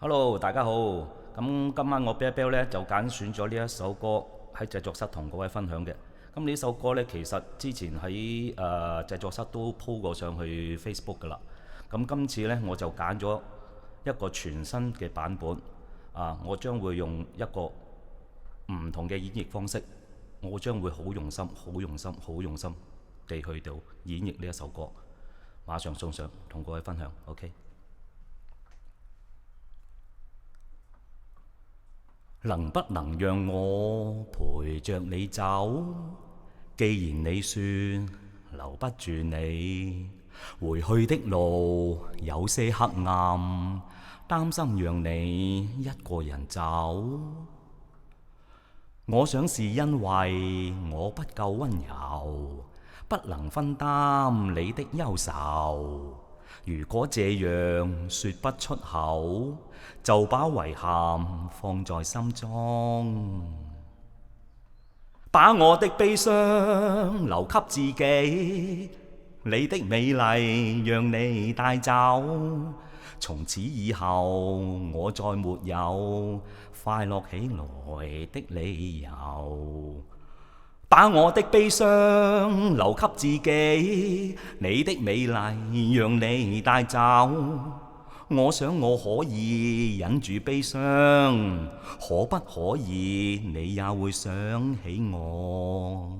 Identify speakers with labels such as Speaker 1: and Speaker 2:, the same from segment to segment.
Speaker 1: Hello，大家好。咁今晚我啤啤咧就揀選咗呢一首歌喺製作室同各位分享嘅。咁呢首歌呢，其實之前喺製作室都鋪過上去 Facebook 噶啦。咁今次呢，我就揀咗一個全新嘅版本。我將會用一個唔同嘅演繹方式，我將會好用心、好用心、好用心地去到演繹呢一首歌。馬上送上同各位分享。OK。能不能讓我陪着你走？既然你說留不住你，回去的路有些黑暗，擔心讓你一個人走。我想是因為我不夠溫柔，不能分擔你的憂愁。如果這樣說不出口，就把遺憾放在心中，把我的悲傷留給自己，你的美麗讓你帶走。從此以後，我再沒有快樂起來的理由。把我的悲傷留給自己，你的美麗讓你帶走。我想我可以忍住悲傷，可不可以你也會想起我？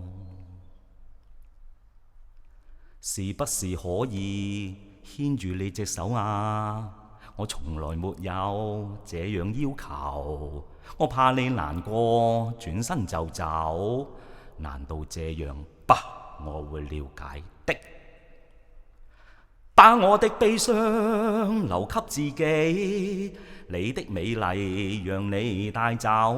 Speaker 1: 是不是可以牽住你隻手啊？我從來沒有這樣要求，我怕你難過，轉身就走。難道這樣吧？我會了解的。把我的悲傷留給自己，你的美麗讓你帶走。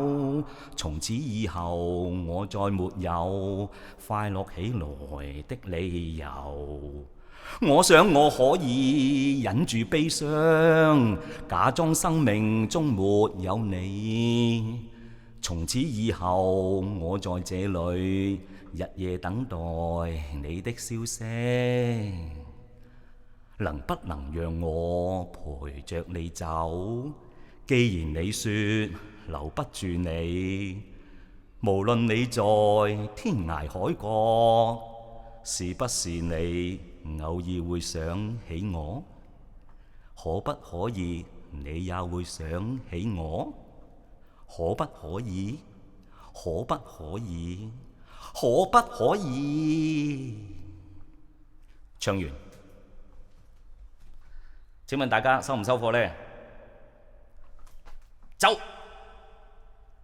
Speaker 1: 從此以後，我再沒有快樂起來的理由。我想我可以忍住悲傷，假裝生命中沒有你。從此以後，我在這裡日夜等待你的消息。能不能讓我陪着你走？既然你說留不住你，無論你在天涯海角，是不是你偶爾會想起我？可不可以你也會想起我？可不可以？可不可以？可不可以？唱完。請問大家收唔收貨呢？走！